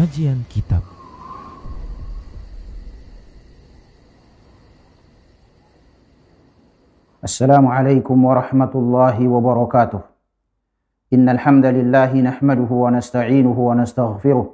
Kajian Kitab. Assalamualaikum warahmatullahi wabarakatuh. Innal hamdalillah nahmaduhu wa nasta'inuhu wa nastaghfiruh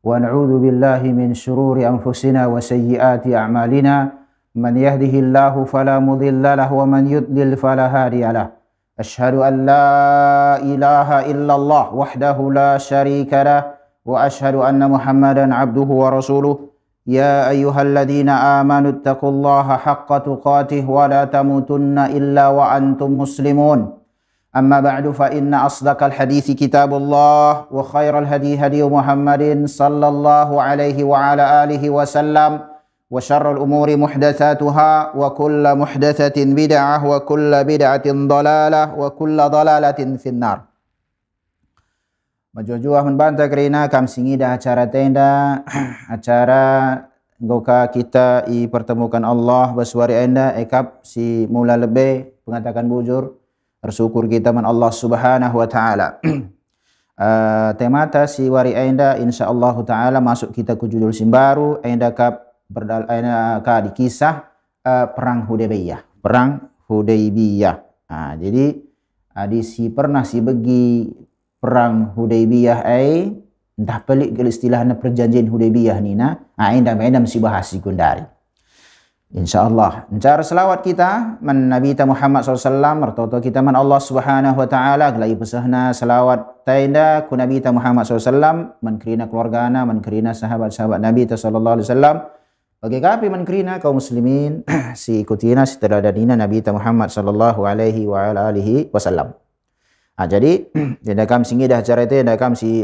wa na'udzu billahi min shururi anfusina wa sayyiati a'malina. Man yahdihillahu fala mudilla lahu wa man yudlil fala hadiya lahu. Ashhadu an la ilaha illallah wahdahu la syarika lah wa ashhadu anna Muhammadan abduhu wa rasuluh. يا أيها الذين آمنوا اتقوا الله حق تقاته ولا تموتن إلا وأنتم مسلمون. أما بعد فإن أصدق الحديث كتاب الله وخير الهدي هدي محمد صلى الله عليه وعلى آله وسلم وشر الأمور محدثاتها وكل محدثة بدعة وكل بدعة ضلالة وكل ضلالة في النار. Majujua membantah kerana kami singida acara tenda acara ngoka kita pertemukan Allah baswari anda ekap si mula lebih mengatakan bujur bersyukur kita man Allah Subhanahu wa taala. Temata si wari anda insyaallah taala masuk kita ke judul simbaru anda kap anda ka di kisah perang Hudaybiyah. Jadi di si pernah si bagi perang Hudaybiyah entah pelik ke istilahnya perjanjian Hudaybiyah ni endam si bahas sekundari. InsyaAllah. Cara selawat kita man Nabi Muhammad SAW mertoto kita man Allah Subhanahu wa taala gelai pesahna selawat taida ku Nabi Muhammad SAW man kerina keluargana man kerina sahabat-sahabat Nabi sallallahu alaihi wasallam bagi kapi man kerina kaum muslimin si ikutina si teladanina Nabi Muhammad sallallahu alaihi wa ala alihi wasallam. Jadi dia kami singgih dah acara itu, dia kami si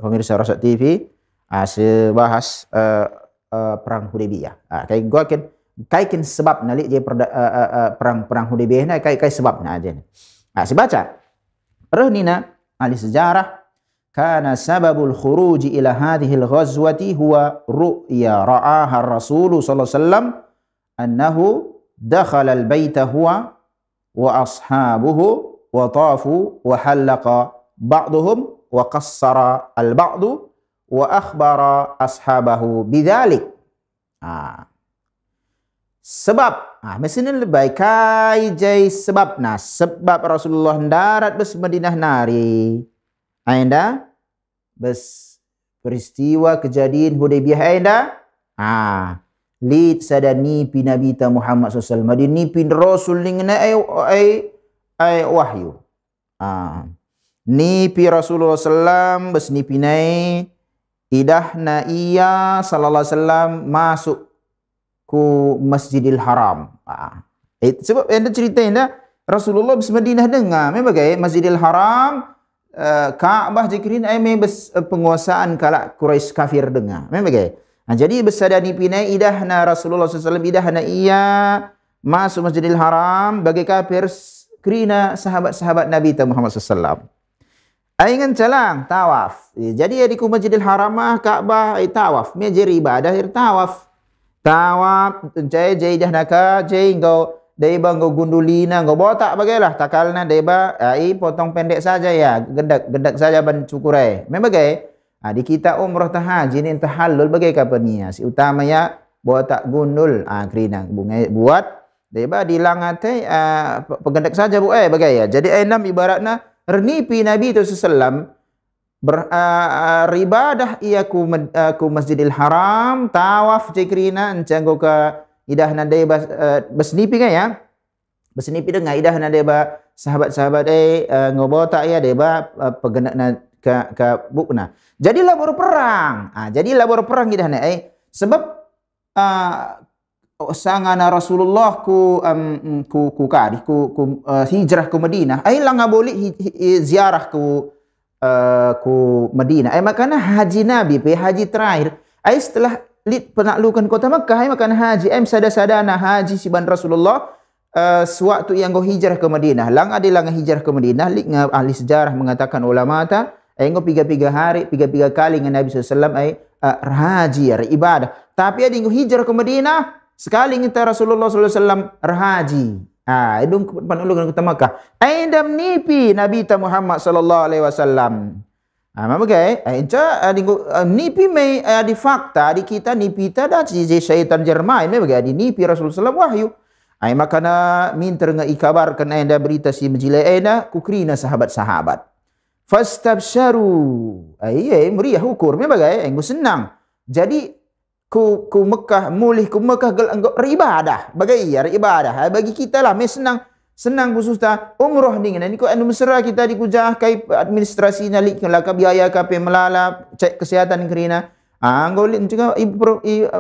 pemirsa Rasad TV sebahas perang Hudaybiyah. Kaikin sebab nalik je perang Hudaybiyah ni kai sebab na aja. Sebaca. Rahnina ahli sejarah kana sababul khuruj ila hadhihi al-ghazwati huwa ru'ya ra'aha ar-rasul sallallahu alaihi wasallam annahu dakhala al-baita huwa wa ashabuhu wa tafu wa halaqa ba'duhum wa qassara al-ba'du wa akhbara ashabahu bidzalik. Sebab mesin lebih kai jai sebab sebab Rasulullah darat bes Madinah nari anda bes peristiwa kejadian Hudaybiyah anda lid sadani pi Nabi Muhammad SAW madini pi Rasul lingna ay wahyu. Ni pi Rasulullah sallam bes ni pinai idahna iya sallallahu alaihi wasallam masuk ku Masjidil Haram. Sebab anda cerita anda Rasulullah bes Madinah dengar memang bagai Masjidil Haram Kaabah jikirin ay me bes penguasaan kalak Quraisy kafir dengar. Memang bagai. Jadi besada ni pinai idahna Rasulullah sallallahu alaihi wasallam idahna iya masuk Masjidil Haram bagi kafir kerana sahabat-sahabat Nabi Muhammad SAW. Aingan calang tawaf. Jadi di Masjidil Haram Kaabah tawaf. Meja ibadah tawaf. Tawaf jai dah naka jai engkau deba engkau gundulina engkau botak bagailah takalna deba potong pendek saja ya gendak saja ban cukurai. Memang bagai di kita umrah haji ni tahallul bagai kapan si utamanya botak gundul kerana bunga buat deba dilangatai pegendak saja bu bagai ya. Jadi enam ibaratna renipi Nabi itu sallam beribadah ia ku Masjidil Haram tawaf cikrina encanggo ke idahna deba besnipi kan ya. Besnipi dengan idahna deba sahabat-sahabat ngobota ya deba pegendakna ke bukna. Jadilah berperang. Jadilah berperang idahna sebab sangana Rasulullah ku hijrah ke Madinah ai lang boleh ziarah ku Madinah makana haji Nabi haji terakhir setelah penaklukan kota Makkah makana haji sada-sadana haji siban Rasulullah sewaktu yang go hijrah ke Madinah lang hijrah ke Madinah ahli sejarah mengatakan ulama ngo piga-piga hari piga-piga kali dengan Nabi SAW haji ibadah tapi ada ngo hijrah ke Madinah sekali kita Rasulullah SAW rahaji. Idung panulugan kita Makkah. Aindam nipi Nabi Muhammad sallallahu alaihi wasallam. Mabagai enca nipi mai di fakta di kita nipi ta da ci syaitan Jerman me bagai di nipi Rasulullah sallallahu wahyu. Ai makana minter nga ikabarkan anda berita si menjilai anda kukrina sahabat-sahabat. Fastabsharu. Ai meriah ukur me bagai enggo senang. Jadi ku Mekah mulih ku Mekah ibadah bagai ya ibadah. Bagi kita lah me senang khusus ta umroh dengan ni ko anu mesra kita di kujah kai administrasinya lik laka biaya KP melala cek kesehatan kerina golin juga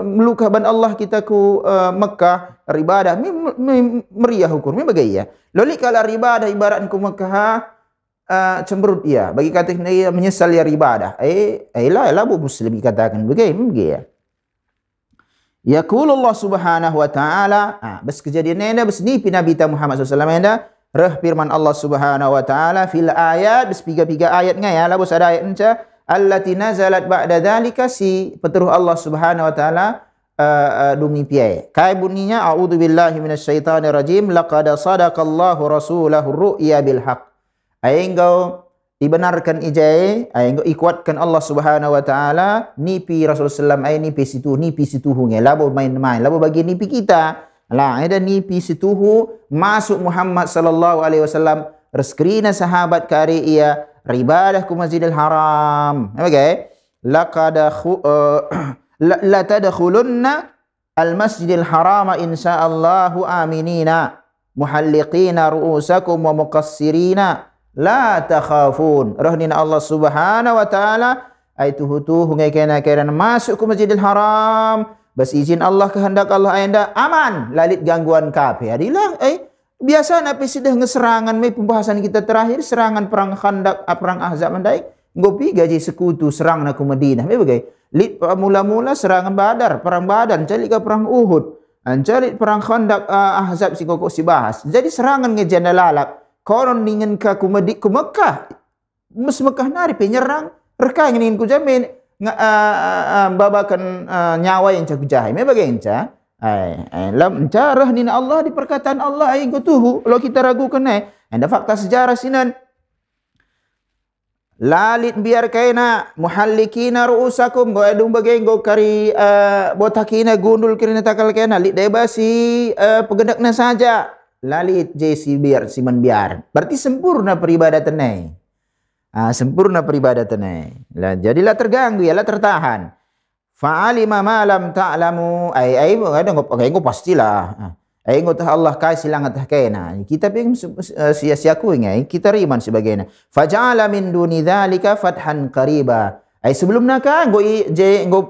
melukah ban Allah kita ku Mekah ibadah meriah hukum bagai ya loli kala ibadah ibarat ku Mekah cemberut ya bagi kata menyesal ya ibadah lah bu muslim katakan bagai ya. Yaqulu Allah Subhanahu wa taala, bas kejadian enda bas ni Nabi Muhammad sallallahu alaihi wasallam reh firman Allah Subhanahu wa taala fil ayat bas piga ayat ngaya lah bos ada ayat enca allati nazalat ba'da dzalika si peteruh Allah Subhanahu wa taala dungi piye kai bunyinya a'udzubillahi minasyaitonir rajim laqad sadaqallahu rasulahu ru'ya bil haqq aingau dibenarkan ijai ai ikuatkan Allah Subhanahu wa taala nipi Rasulullah sallam ai nipi situhu labo main-main labo bagi nipi kita lah ada nipi situhu masuk Muhammad sallallahu alaihi wasallam reskrina sahabat kari ia ibadah ku Masjidil Haram okay laqad la tadkhulunna al Masjidil Haram insyaallahu aminina muhalliqina ru'usakum wa muqassirina la takhafun rahnina Allah Subhanahu wa taala ai tuhu ngai kena masuk ke Masjidil Haram bas izin Allah kehendak Allah anda aman lalit gangguan kafir adilah biasa napi sudah ngeserangan mai pembahasan kita terakhir serangan perang Khandaq perang Ahzab mandai ngopi gaji sekutu serang na ke Madinah mai bagai lit mula-mula serangan Badar perang Badar cari ke perang Uhud cari perang Khandaq Ahzab si kokok si bahas jadi serangan ngejana lalak koron ningen ka ku Mekah mus Mekah nari penyerang reka ngin ku jamin babakan nyawa yang caku jahai me bagai enca lam carah nin Allah di perkataan Allah ai gotuhu lo kita ragukan anda fakta sejarah sinan lalit biar kaina muhallikina ru'usakum go edung bagai go kari botakina gundul kirina takal kaina lit debasi pegendakna saja lalit jesi biar siman biar berarti sempurna peribadatan sempurna peribadatan lah jadilah terganggu ialah tertahan fa'alima ma lam ta'lamu ai ada ngop pastilah ai ngotah Allah kai silang atah kaina kita ping sia-siaku ngai kita riman sebagainya faja'ala min duni dzalika fathan qariba ai sebelumna ka go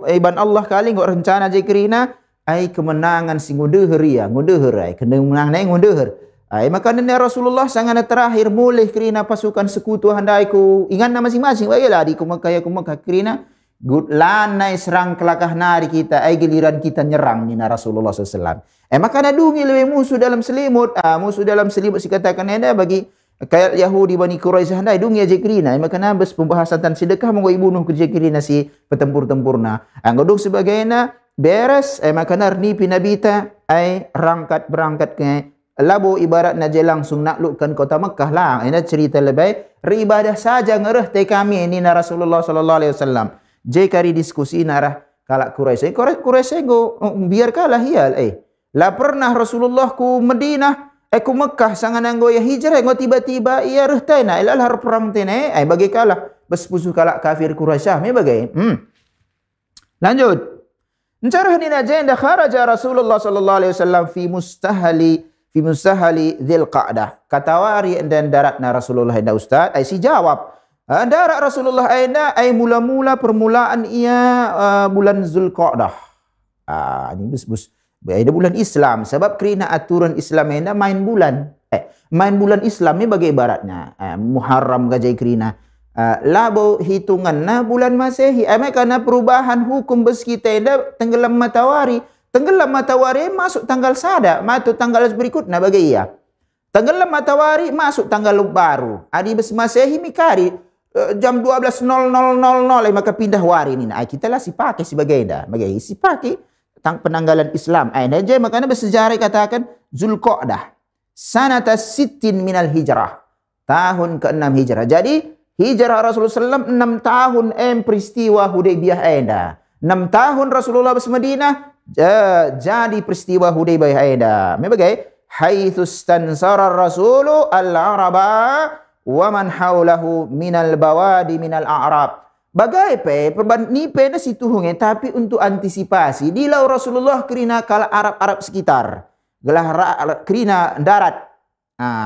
iban Allah kali go rencana je kerina ai kemenangan si ngudeuheur ya ngudeuheur ai kena menang naik ngudeuheur ai makanya Rasulullah sangat terakhir mulih kerina pasukan sekutu handai ku ingat na masing-masing bagilah di ku Mekah kerina good lanai serang kelakah nari kita ai giliran kita nyerang ni Rasulullah sallallahu makanya dungi lewe musuh dalam selimut musuh dalam selimut si katakan ada bagi kayak Yahudi Bani Quraisy handai dungi aja kerina makanya bes pembahasan tan sedekah monggo ibunuh ke kerina si petempur-tempurna ngodong sebagainya beres makana nipi nabita ai berangkat ke labo ibarat naje langsung naklukkan kota Mekah lah ini cerita lebih ibadah saja ngereh te kami ini Rasulullah sallallahu alaihi wasallam je kari diskusi narah kalak Quraisy go biar kalah hial la pernah Rasulullah ku Madinah ku Mekah sangan anggo ya hijrah ngo tiba-tiba ia reh taina ilal perang tene bagi kalah bes pusuh kalak kafir Quraisy me bagai lanjut Encarah ni agenda kharaja Rasulullah sallallahu alaihi wasallam fi mustahali Dzil Qa'dah. Katawari dan daratna Rasulullah enda ustaz ai si jawab. Darat Rasulullah enda ai mula-mula permulaan ia bulan Zulqa'dah. Ini bus ada bulan Islam sebab kerana aturan Islam enda main bulan. Main bulan Islam ni bagi ibaratnya Muharram gajai kerana labo hitungan na bulan Masehi karena perubahan hukum bes kita enda tenggelam matahari masuk tanggal sada matu tanggal berikutnya bagi ia tenggelam matahari masuk tanggal baru adi bes Masehi mikari jam 12.00 maka pindah wari ni kita lah si pakai sebagai dah bagi si pakai tang penanggalan Islam aja makanya bersejarah katakan Zulqa'dah sanata sittin minal hijrah tahun ke-6 hijrah jadi hijrah Rasulullah SAW 6 tahun peristiwa Hudaybiyah enda. 6 tahun Rasulullah bersemadinah jadi peristiwa Hudaybiyah enda. Membagai haitsu stansara rasulu al-araba wa man haulahu minal bawadi minal a'rab. Bagai ni na situhunge tapi untuk antisipasi dilau Rasulullah kerina kala Arab-Arab sekitar. Gelah kerina darat.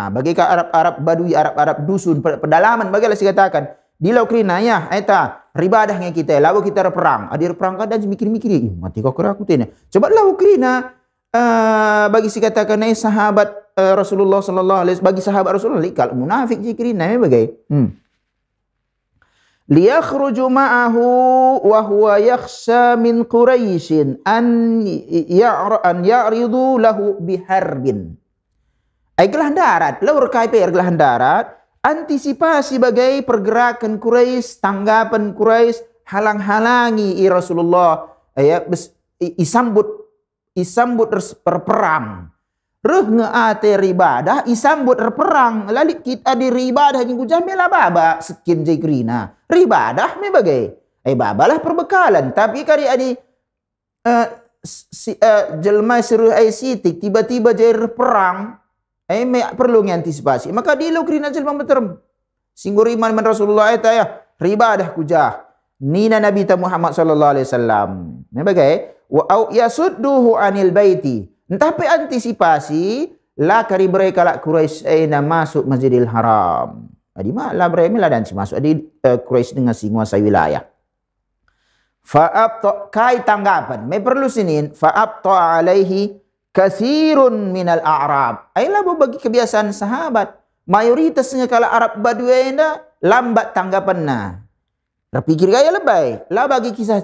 Bagi ka Arab-Arab badui, Arab-Arab dusun, pedalaman bagaimana saya katakan. Dilau kerina ya eta ribadahnya kita lalu kita perang. Adir perang kadang mikir-mikir, mati kau kira aku tanya. Coba lalu kerina bagi saya katakan sahabat Rasulullah sallallahu alaihi wasallam, bagi sahabat Rasulullah kalau munafik je kerina bagai. Liyakhruju ma'ahu wa huwa yakhsha min Quraisyin an ya'ridu lahu biharbin. Ai gelah darat, laur kai gelah darat, antisipasi bagai pergerakan Quraisy, tanggapan Quraisy, halang-halangi Rasulullah isambut perperang. Reh ngeate ribadah isambut perang lalik kita di ribadah jinggu jamela baba sekian jaikrina ribadah me bagai babalah perbekalan tapi kari adi jelma seru ai sitik tiba-tiba jair perang me perlu ngantisipasi maka dilu krina jelma meterem singgur iman man Rasulullah eta ya ribadah kujah nina Nabi Muhammad sallallahu alaihi wasallam me bagai wa au yasudduhu anil baiti. Tapi antisipasi la kari mereka la Quraisy masuk Masjidil Haram. Adi malah mereka dan masuk adi Quraisy dengan si nguasai wilayah. Fa'abta kai tanggapan. Me perlu sinin fa'abta alaihi katsirun minal a'rab. Ailah bagi kebiasaan sahabat. Mayoritasnya kala Arab Baduina lambat tanggapanna. Terpikir gaya lebay. Lah bagi kisah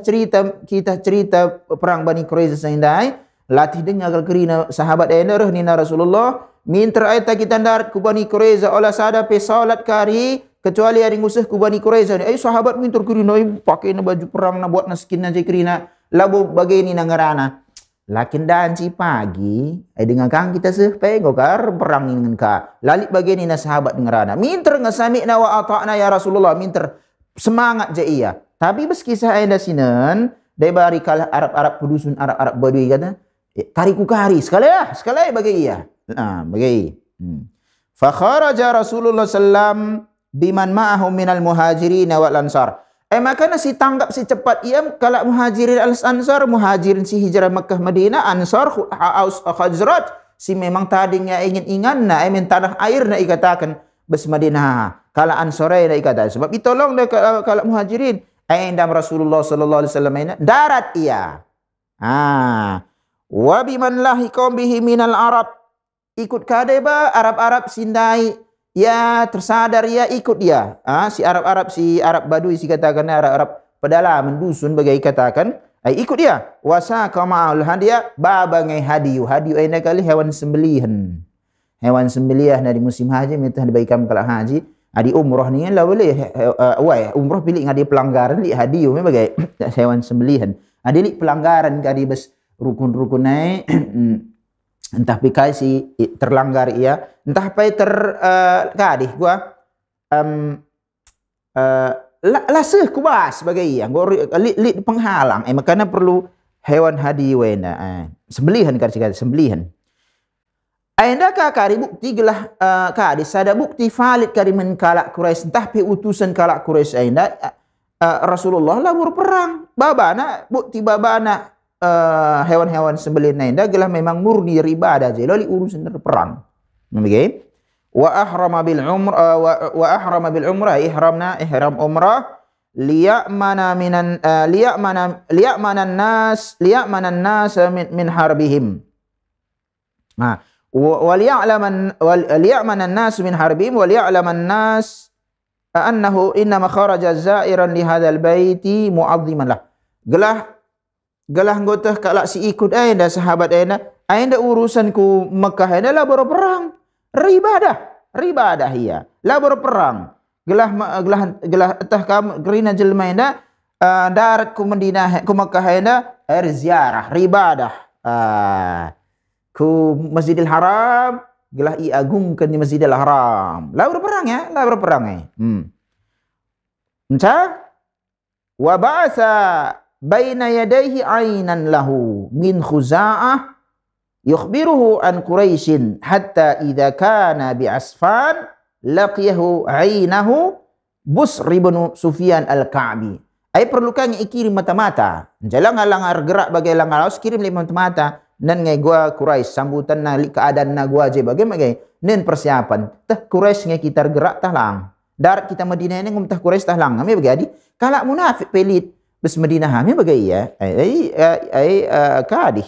cerita perang Bani Quraisy sendai. Latih dengar kerina sahabat enarah nina Rasulullah minta ayat kita darat ku Bani Quraisy olah sada pe salat kari kecuali hari ngusah ku Bani Quraisy ai sahabat minta kerina pakai na baju perang na buat na skin na kerina labu bagini nangarana lakin dan si pagi dengan kang kita sepe ngokar perang dengan ka lalik bagini na sahabat dengarana minta ngasami na wa ata'na ya Rasulullah minta semangat je iya tapi bes kisah enda sinan dari bari kalah Arab-Arab pudusun Arab-Arab badui kata kariku kari sekali bagi iya bagi fa kharaja Rasulullah sallam biman ma'ahum minal muhajirin wal ansar maka si tanggap si cepat ia kala muhajirin al ansar muhajirin si hijrah Makkah Madinah ansar Aus Khazraj si memang tadinya ingin men tanah air na ikatakan bes Madinah kala ansore na ikatakan sebab ditolong dah kala muhajirin endam Rasulullah sallallahu alaihi wasallam darat ia wa biman lahiqam bihi minal Arab ikut kadeba Arab-Arab sindai ya tersadar ya ikut dia si Arab Badui si katakan Arab pedalaman dusun bagai katakan ikut dia wasa kama'ul hadiah babangai hadiu ena kali hewan sembelihan dari musim haji mitah dibaikam kala haji adi umrah ni lah boleh umrah pilih ngadi pelanggaran li hadiu me bagai hewan sembelihan adi li pelanggaran kadi bes rukun-rukun naik entah pikai si terlanggar ia entah pai kadih gua laseh kubas sebagai ia gua li penghalang makanya perlu hewan hadi wena sembelihan kata sembelihan anda kari bukti gelah kadis ada bukti valid kari menkalak Quraisy entah pi utusan kalak Quraisy anda Rasulullah lah berperang babana bukti babana hewan-hewan sembelih nainda gelah memang murni ribadah je lalu urusan perang okay? wa ahrama bil umrah ihram umrah liya'mana nas min harbihim liya'mana nas min harbihim wa liya'laman nas annahu innama kharaja za'iran li hadzal baiti mu'azziman lah gelah ngotah kalak si ikut anda sahabat anda urusan ku Mekah anda lah berperang ribadah iya lah berperang gelah tah kam gerina jelma anda darat ku Madinah ku Mekah anda ziarah ribadah ku Masjidil Haram gelah i agungkan di Masjidil Haram lah berperang Entah wa ba'atha baina yadayhi ainan lahu min Khuza'ah yukhbiruhu an Quraisyin hatta idza kana bi Asfan laqiyahu ainahu Busr ibn Sufyan al-Ka'bi. Ai perlukan ikirim mata-mata. Jalan alang gerak bagai langar aus kirim lima mata-mata. Nan ngai gua Quraisy sambutan na keadaan na gua je bagai nen persiapan. Tah Quraisy ngai kita gerak tah lang. Darat kita Madinah ini ngum tah Quraisy tah lang. Ame bagadi kalak munafik pelit bes Madinah ame bagai ya. Kadi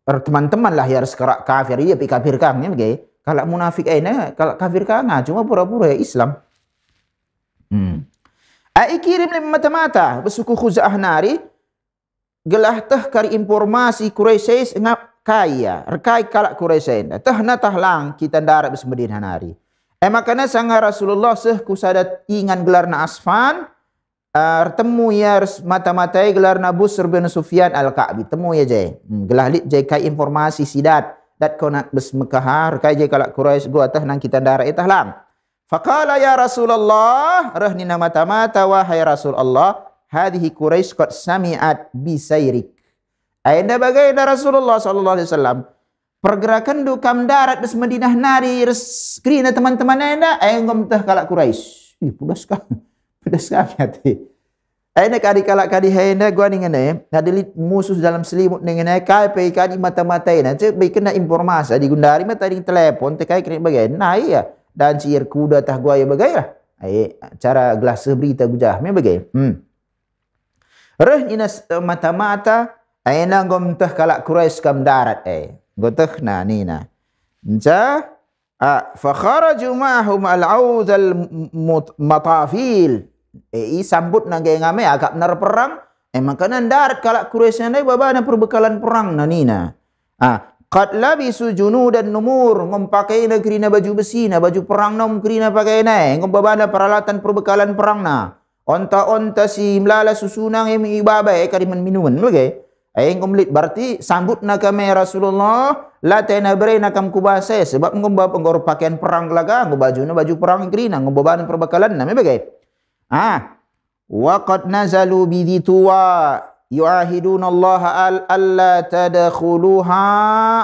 teman-teman lah ya sekerak kafir iya pi kafir kang ame bagai. Kalak munafik na kalak kafir kang cuma pura-pura ya Islam. Ai kirim lima mata-mata besuku Khuza'ah nari gelah tah kari informasi Quraisy ngap kaya rekai kalak Quraisy tah na tah lang kita darat bes Madinah nari. Makana sanga Rasulullah seh kusadat ingan gelarna Asfan temu ya mata-matai gelarna Busr bin Sufyan al-Ka'bi temu ya jai gelah lit jai kai informasi sidat dat konak bes Mekah rekai jai kalak Quraisy gua tah nang kita darat tah lang. Faqala ya Rasulullah rahni nama mata wahai Rasulullah hadhihi Quraisy qad sami'at bi sayrik. Aina bagaina Rasulullah sallallahu alaihi wasallam pergerakan du kam darat bes Madinah nari skrina teman-teman anda ngom teh kalak Quraisy. Ih pedas kami hati. Aina kadi kalak kadi haina gua ningene ngadilit musuh dalam selimut ningene kai pe kadi mata-mataina ce be kena informasi di gundari mata di telepon te kai kena bagain. Nah iya dan ciir kuda tah gua ya bagai lah. Cara gelas berita gujah me bagai. Reh inas mata-mata aina ngom teh kalak Quraisy kam darat goteh na nina. Nca fa kharaju ma'hum al-auz al-matafil. Sambut na gay ngame agak benar perang. Makanan darat kalak Quraisy na babana perbekalan perang na nina. Qad labisu junudan numur ngom pakai na kerina baju besi na baju perang nom kerina pakai na ngom babana peralatan perbekalan perang na onta-onta si melala susunang yang ibabai kariman minuman bagai ngom lit berarti sambut na kami Rasulullah la tena berena kam kubase sebab ngom bab ngor pakaian perang laga ngom baju na baju perang kerina ngom babana perbekalan na bagai wa qad nazalu bi tuwa yu'ahiduna Allah alla tadkhuluha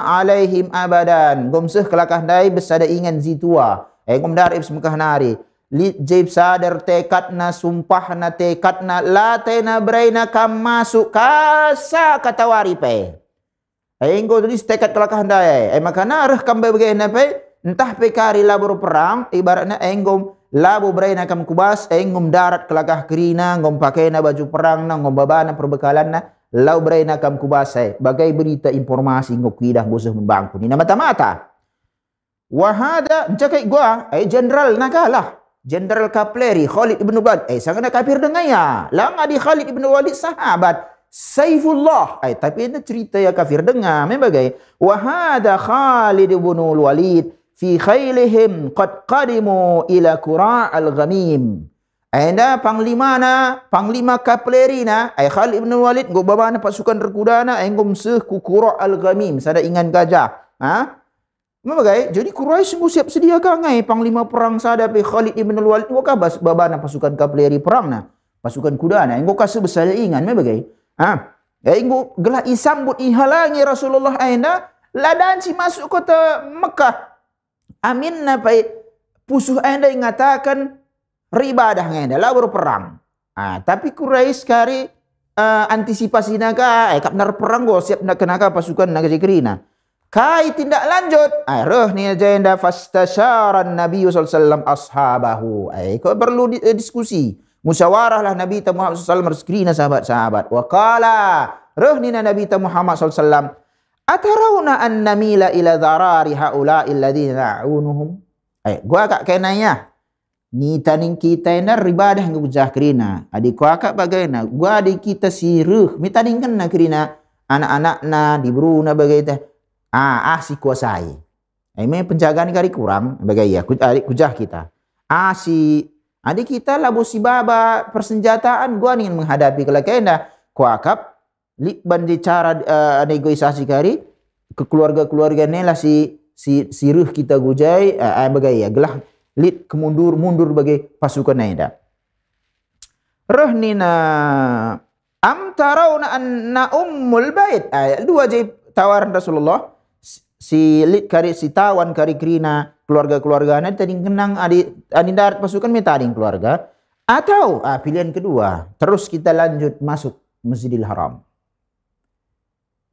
alaihim abadan. Gomseh kelakah dai besada ingan zitua. Ngom darib semekah nari. Li jib sadar tekadna sumpahna tekadna la tena braina kam masuk kasa katawari pe. Engko tulis tekad kelakah dai. Makana reh kam bagaina pe entah pe kari labur perang ibaratnya engom labu braina kam kubas ngom darat kelakah kerina ngom pakai na baju perang na ngom babana perbekalan na lau braina kam kubas bagai berita informasi ngok kidah boseh membangku ni mata-mata wahada cakai gua general nakalah general kapleri Khalid ibn Walid sangat kafir dengan ya lang adi Khalid ibn Walid sahabat Saifullah tapi ini cerita ya kafir dengan membagai wahada Khalid ibn Walid fi khailihim qad qadimu ila Qura' al-Ghamim. Anda panglima kapleri na Khalid ibn Walid go babana pasukan rekudana ngom seh ku Qura' al-Ghamim sada ingan gajah. Mabagai jadi Quraisy siap sedia kangai panglima perang sada pe Khalid ibn Walid go ka babana pasukan kapleri perang na pasukan kudana nggo kasih besar ingan mabagai. Nggo gelah isambut ihalangi Rasulullah aina ladan si masuk kota Mekah. Amin napai pusuh anda mengatakan ribadah anda lah berperang. Tapi Quraisy kari antisipasi naga kap nar perang go siap nak kenaka pasukan naga jekrina. Kai tindak lanjut. Roh ni aja anda fastasyaran Nabi sallallahu alaihi wasallam ashabahu. Kau perlu diskusi. Musyawarah lah Nabi Muhammad sallallahu alaihi wasallam sahabat-sahabat. Wa qala roh ni Nabi Muhammad sallallahu alaihi wasallam atarawna an namila ila dharari haula'i alladhina na'unuhum. Gua kak kenanya. Ni taning kita ina ribadah ngujah kerina. Adik gua kak bagaina. Gua adik kita siruh. Mi taning kena kerina. Anak-anak na diberuna bagaita. Si kuasai. Me penjagaan kari kurang bagaya. Adik kujah kita. Si adik kita labu si baba persenjataan. Gua ingin menghadapi kelakena. Gua kak likban di cara negosiasi kari ke keluarga-keluarga ni lah si ruh kita gujai bagaya gelah Lid mundur bagi pasukan naida. Rahnina am tarawna anna ummul bait. Dua je tawaran Rasulullah. Si lid kari si tawan kari krina keluarga-keluarganya tadi kenang adi darat pasukan minta ading keluarga. Atau pilihan kedua, terus kita lanjut masuk Masjidil Haram.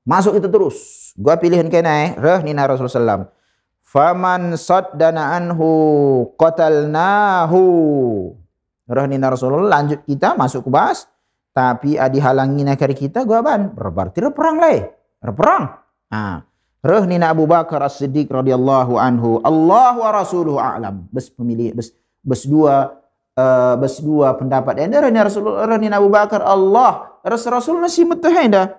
Masuk itu terus. Gua pilihan kena rahnina Rasulullah sallam. Faman saddana anhu qatalnahu. Rahnina Rasulullah lanjut kita masuk ke bas. Tapi adi halangi nakari kita gua ban. Berarti perang leh. Perang. Rahnina Abu Bakar As-Siddiq radhiyallahu anhu. Allah wa rasuluhu a'lam. Bes pemilih bes dua pendapat. Rahnina Abu Bakar Allah Rasul nasi mutahida.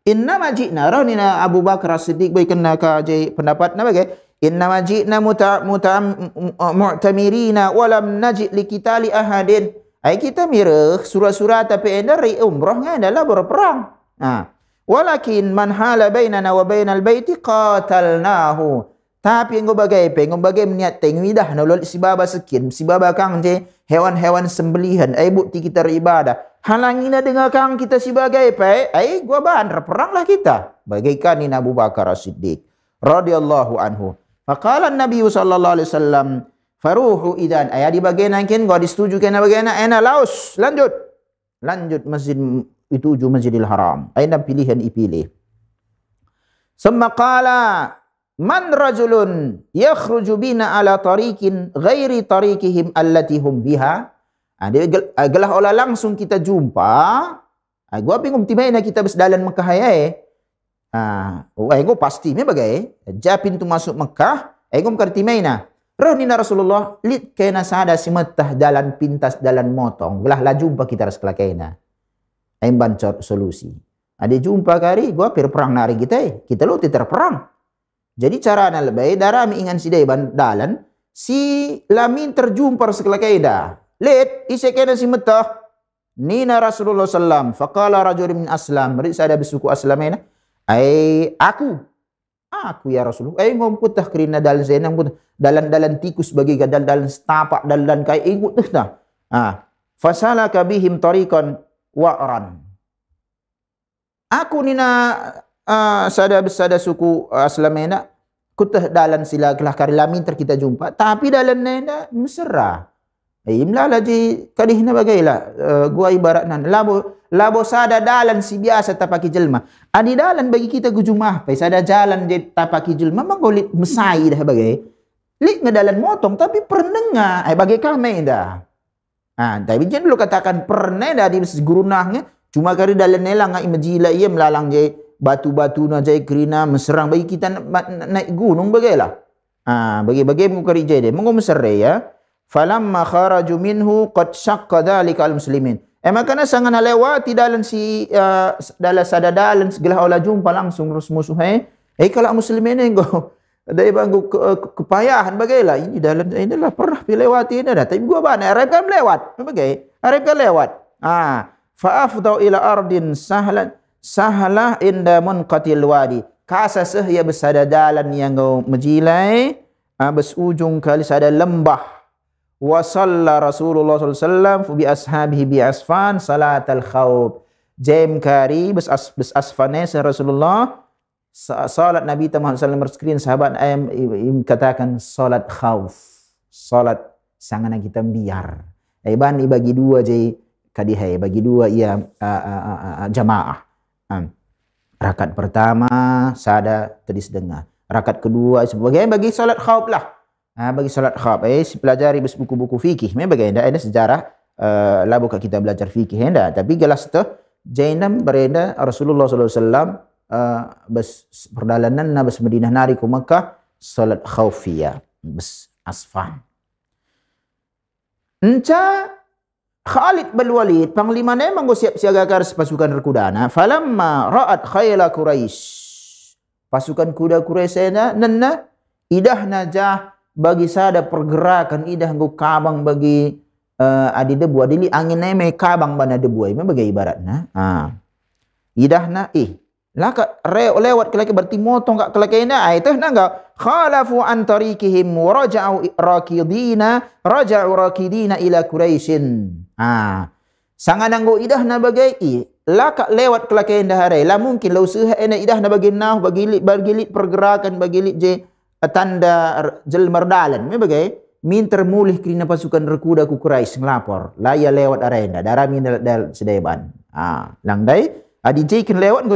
Inna majina rahnina Abu Bakar As-Siddiq baik kena kaji pendapat na bagai inna majina mu'tamirina walam najid likitali ahadin. Kita mirah surah-surah tapi dari umrah adalah berperang. Walakin man hala bainana wa bainal baiti qatalnahu. Tapi yang bagai niat tengwidah nolol si baba sekian si baba kang je hewan-hewan sembelihan bukti kita ibadah. Halangina dengan kang kita sebagai gua ban peranglah kita. Bagaikan ini Abu Bakar As-Siddiq radhiyallahu anhu. Faqala Nabi sallallahu alaihi wasallam faruhu idan di bagian angkin gua disetuju kena bagian laos lanjut masjid itu Masjidil Haram. Aina pilihan ipilih. Summa qala man rajulun yakhruju bina ala tariqin ghairi tariqihim allati hum biha. Dia gelah olah langsung kita jumpa. Gua bingung timaina kita bersedalan Mekah gua pasti me bagai. Ja pintu masuk Mekah, gua kertimaina. Rahnina Rasulullah lid kena sada simatah dalan pintas dalan motong. Gelah la jumpa kita ras kelakaina. Bancor solusi. Ada jumpa kari gua perang nari kita. Kita lu terperang. Jadi cara na lebay darami ingan si dayban dalan si lamin terjumpa sekelakaida. Lid isekena si metah nina Rasulullah sallam faqala rajulun min aslam risa ada bersuku aslamena aku ya Rasulullah ngomputah kerina dalan zenang dalan tikus bagi dalan setapak dalan kai ikut tah fasalaka bihim tariqan wa'ran. Aku nina sada suku aslamena kutah dalan sila kelah kari lamin kita jumpa tapi dalan nena mesra. Imla ji kadihna bagailah gua ibarat nan labo sada dalan si biasa tapaki jelma. Adi dalan bagi kita gujumah sada jalan je tapaki jelma mangolit mesai dah bagai. Lik ngedalan motong tapi pernah bagai kami dah. Tapi jangan dulu katakan pernah dah di gurunahnya cuma kari dalan nelang imajila ia melalang je batu-batu na je kerina meserang bagi kita naik gunung bagailah. Bagi mengukari je dia mengumeserai ya. Falamma kharaju minhu qad syaqqa dzalika al-muslimin. Makana sangan lewati dalan si dalan sada dalan segala olah jumpa langsung terus musuh kalau muslimin engko dai bangku kepayahan bagailah ini dalan inilah pernah dilewati ini dah tapi gua bana arep kan lewat bagai arep kan lewat fa afdau ila ardin sahlah inda munqatil wadi kasa sehya besada dalan yang majilai bes ujung kali sada lembah. Wa shalla Rasulullah sallallahu alaihi wasallam bi ashabihi bi asfan salatal khawf. Jem kari bes asfane Rasulullah salat Nabi Muhammad sallallahu alaihi wasallam berskrin sahabat katakan salat khauf. Salat sangan kita biar. Ban bagi dua je kadihai bagi dua ia jamaah. Rakaat pertama sada tadis dengar. Rakaat kedua sebagai bagi salat khauf lah. Bagi salat khauf pelajari buku-buku fikih memang ada sejarah labu kita belajar fikih tapi gelas tu jainam berenda Rasulullah sallallahu alaihi wasallam bes perdalanan bes Madinah nari ke Makkah salat khaufiyah bes asfan. Khalid bin Walid panglima memang siap siaga garis pasukan rekudana falamma ra'at khayla Quraisy pasukan kuda Quraisy nanna idah najah bagi sada pergerakan idah nggo kabang bagi adi debu adili angin neme kabang bana debu memang bagi ibaratna idahna Laka lewat kelaki berarti motong kak kelaki ina. Itu nangga khalafu an tariqihim wa raja'u rakidina ila Quraisyin. Sangan nanggo idah na bagai laka lewat kelaki ina hari. La mungkin la usaha ina idah na bagai nah bagilit pergerakan bagilit je tanda jel merdalan. Me bagai min termulih kerana pasukan rekuda ku Quraisy ngelapor. La ya lewat arena darah min dal sedeban. Langdai adi jekin lewat ngau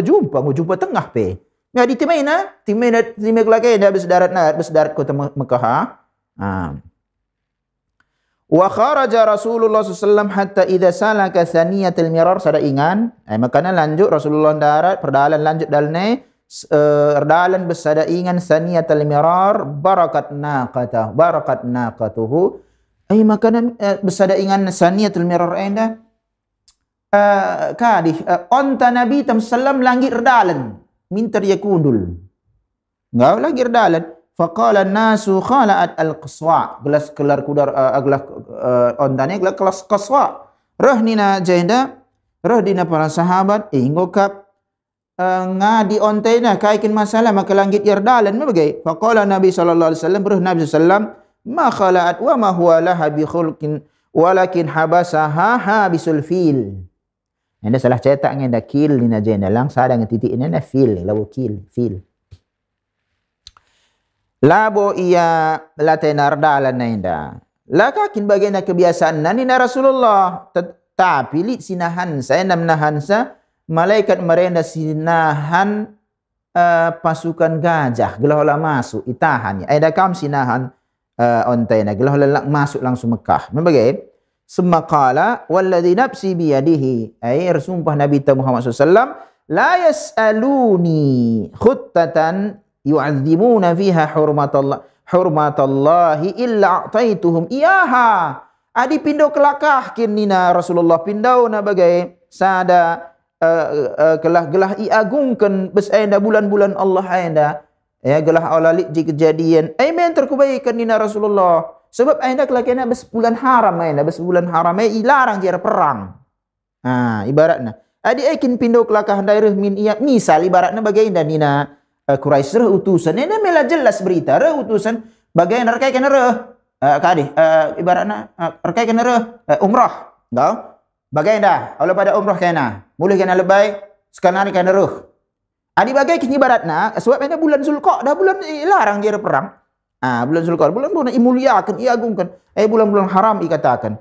jumpa tengah pe. Adi timaina kelaki ina bersedarat kota Mekah. Wa kharaja Rasulullah SAW hatta idza salaka thaniyatul mirar sada ingan. Makana lanjut Rasulullah darat perdalan lanjut dalne erdalan bersada ingan thaniyatul mirar barakat naqatuhu. Makana bersada ingan thaniyatul mirar enda onta Nabi sallam langit erdalan minter yakundul. Ngau lagi erdalan. Faqala an-nasu khala'at al-qaswa. Gelas kelar kudar aglah ontane gelas kelas qaswa. Rahnina jenda, rahdina para sahabat ngokap ngadi ontaina kaikin masalah maka langit yardalan mabagai. Faqala Nabi sallallahu alaihi wasallam Nabi sallam ma khala'at wa ma huwa laha bi khulqin walakin habasaha habisul fil. Anda salah cetak ngenda kil ni jenda lang sada ngetitik ini na fil lawo fil. Labo ia latenar dalan nainda. Lakakin bagaimana kebiasaan nani na Rasulullah. Tapi li sinahan saya namnahan sa malaikat merenda sinahan pasukan gajah. Gelah masuk itahannya. Ada kam sinahan ontayna. Gelah masuk langsung Mekah. Membagai semakala walladhi nafsi biyadihi. Rasumpah Nabi Muhammad SAW. La yas'aluni khuttatan yu'azzimuna fiha hurmatallahi illa a'taituhum iyaha. Adi pindo kelakah kinina Rasulullah pindau na bagai sada gelah iagungkan bes enda bulan-bulan Allah enda ya gelah awlalik ji kejadian men terkebaikan nina Rasulullah sebab enda kelakana bes bulan haram enda bes bulan haram ilarang jara perang. Ibaratna adi ekin pindo kelakah daerah min iya misal ibaratna bagai enda nina Quraisy reh utusan ini mela jelas berita reh utusan bagian rekai kana reh ibaratna rekai kana reh umrah ngau bagian dah kalau pada umrah kana mulih kana lebay sekarang kana reh adi bagai kini ibaratna sebab ini bulan Zulqa'dah bulan larang dia perang bulan Zulqa'dah bulan imuliakan iagungkan bulan-bulan haram dikatakan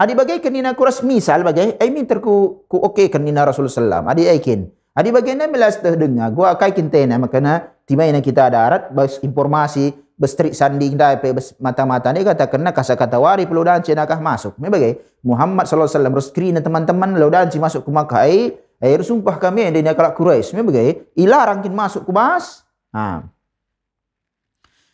adi bagai kanina Quraisy misal bagai minter ku okey kanina Rasulullah sallam adi aikin adi bagaimana melas terdengar gua kai kintena makana timaina kita darat bas informasi bestrik sanding dai pe mata-mata ni kata kena kata wari perlu dan cenakah masuk me bagai Muhammad sallallahu alaihi wasallam screen teman-teman lo dan masuk ke Makkah sumpah kami dia kalak Quraisy me bagai ilarang kin masuk ke bas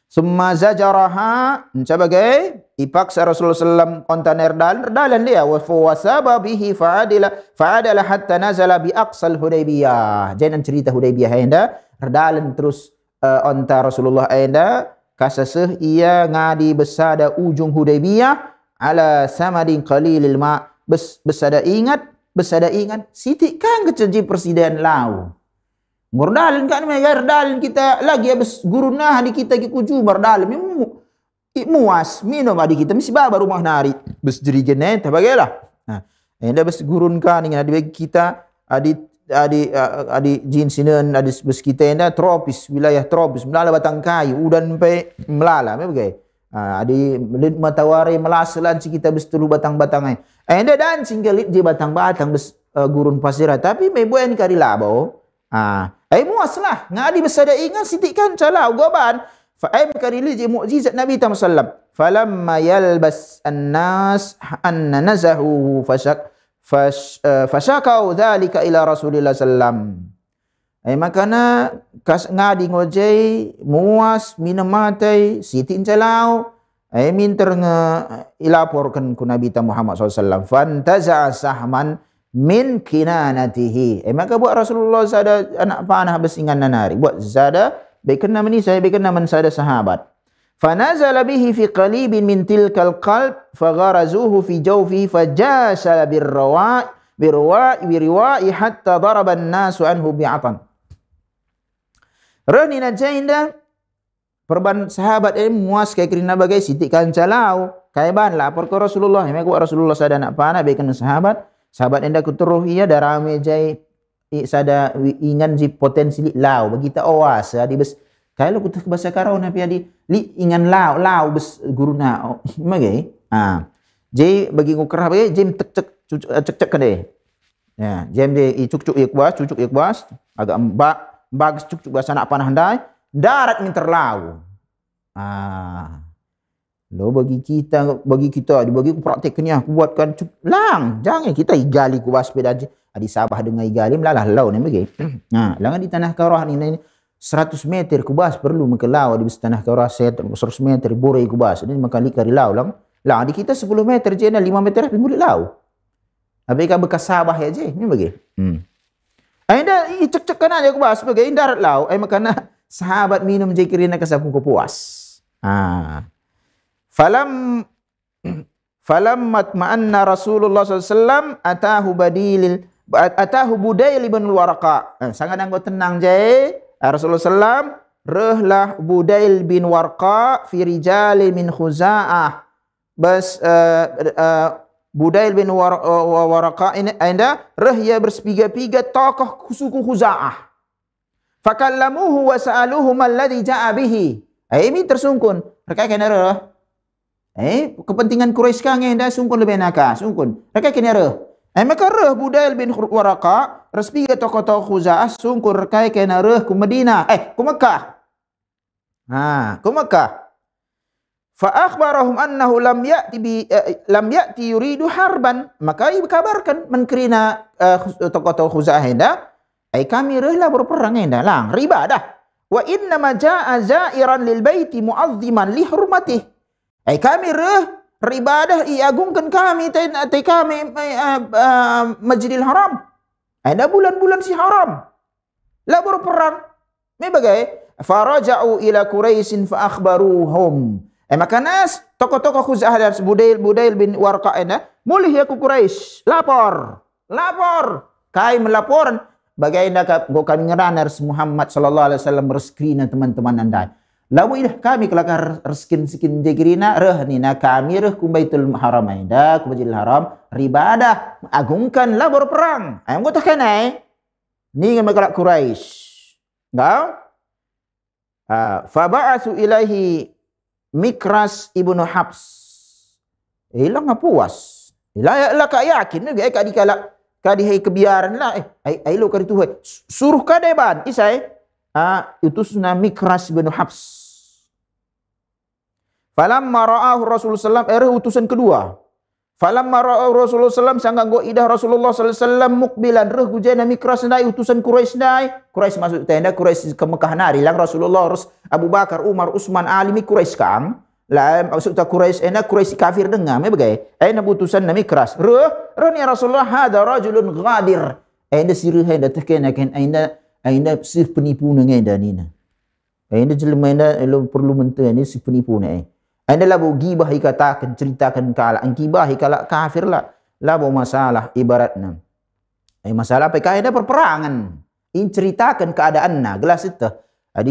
summa zajaraha sebagai ipaksa Rasulullah sallam kontan erdalan dia wa wasaba bihi fa'adala hatta nazala bi aqsal Hudaybiyah. Jangan cerita Hudaybiyah enda erdalan terus onta Rasulullah enda kasaseh ia ngadi besada ujung Hudaybiyah ala samadin qalilil ma besada ingat sitik kan keceji presiden lau Murdalan kan merdalan kita lagi habis guru nah di kita ki kuju murdalan muas minum adi kita mesti baru rumah nari bes jerigen tabagailah enda bes gurun kan dengan adi kita adi jin sinan adi bes kita enda tropis wilayah tropis melala batang kayu udan pe melala me bagai adi lid matawari melaselan si kita bes tulu batang-batang enda dan singgelit je batang-batang bes gurun pasira tapi me buen kari labau muaslah ngadi besada ingat sitikan calau goban fa karili je mukjizat Nabi sallam falamma yalbas an-nas anna nazahu fashakau dhalika ila Rasulillah sallam makana ngadi ngojei muas minum matai sitin calau minter ilaporkan ku Nabi Muhammad sallam fantaza sahman min kinanatihi maka buat Rasulullah sada anak panah besingan nanari buat sada baikna meni saya baikna man sada sahabat fanazala bihi fi qalibin min tilkal qalb fagharazuhu fi jawfi fajasala birrawa biriwa'i hatta daraba an-nasu anhu bi'atan. Rani na jainda perban sahabat muas kay kirina bagay siti kancalau kay ban lapor ke Rasulullah me ko Rasulullah sada nak pana be kan sahabat enda kuturuh iya darame jai sada ingan ji potensi lau bagi ta oas di bes kay lo kutuh bahasa karau na piadi li ingan lau bes guruna magay jai bagi ngukrah bagay jem cek kade ya jem de cucuk ikwas agak bagus cucuk bahasa nak panah handai darat min terlau. Lo bagi kita dibagi prakteknya aku buatkan lang jangan kita igali ku sepeda adi Sabah dengan igali melalah lau ni bagi. Langan di tanah Karah ni 100 meter ku perlu mengelau di tanah Karah 100 meter borai ku ini makan likari lau lang di kita 10 meter je 5 meter pinggul lau. Habis ka bekas Sabah ya je ni bagi. Ainda cek-cekan aja ku sebagai darat lau makana sahabat minum jekirina kasapung ko puas. Falam matma'anna Rasulullah SAW atahu Budail bin Warqa. Sangat anggo tenang jai Rasulullah SAW rehlah Budail bin Warqa fi rijali min Khuza'ah. Bas Budail bin Warqa ini anda rehya bersepiga-piga tokoh suku Khuza'ah. Fakallamuhu wa sa'aluhu alladhi ja'a bihi. Ini tersungkun. Rekai kena reh. Kepentingan Quraisy kang enda sungkun lebih naka, sungkun. Rekai kena reh. Maka reh Budail bin Warqa, respi tokoh-tokoh Khuza'ah sungkun rekai kena reh ku Madinah. Ku Mekah. Ku Mekah. Fa akhbarahum annahu lam ya'ti yuridu harban. Maka ia kabarkan menkerina tokoh-tokoh Khuza'ah enda kami rehlah berperang enda lang riba dah. Wa inna ma jaa zairan lil baiti mu'azziman li hurmatih. Kami ribadah iagungkan kami kami Masjidil Haram. Ada bulan-bulan si haram. La berperang. Me bagai faraja'u ila Quraisy fa akhbaruhum. Maka nas tokoh-tokoh Khuza'ah dan Budail bin Warqa enda mulih ya ku Quraisy lapor. Kai melaporan bagaimana kami ngeranar Muhammad sallallahu alaihi wasallam reskrina teman-teman anda. Lalu idah kami kelakar reskin jegirina ni kami ku Baitul Haram anda ku Masjidil Haram ribadah agungkan labor perang. Ayam kota kenai ni ngemak Quraisy. Ngau? Fa ba'atsu ilaihi Mikras ibnu Habs. Hilang puas. Hilang ka yakin ni ka dikala kadihai kebiaran lah lo kari tuh suruh kadeban isai utusna Mikras bin Habs. Falamma ra'ahu Rasulullah sallallahu utusan kedua. Falamma ra'ahu Rasulullah sallallahu sangga go idah Rasulullah sallallahu mukbilan reh gujana Mikras nai utusan Quraisy nai. Quraisy masuk tenda Quraisy ke Mekah nari lang Rasulullah Abu Bakar Umar Utsman Ali Quraisy kang lah maksud ta Quraisy Quraisy kafir dengar me bagai utusan na Mikras reh ni Rasulullah hada rajulun ghadir sirih henda tekena kan si penipu ngenda nina jelema lo perlu menteu ni si penipu ni labu gibah ikatakan ceritakan kala gibah ikala kafir labu masalah ibaratna masalah PK perperangan ceritakan keadaanna gelas itu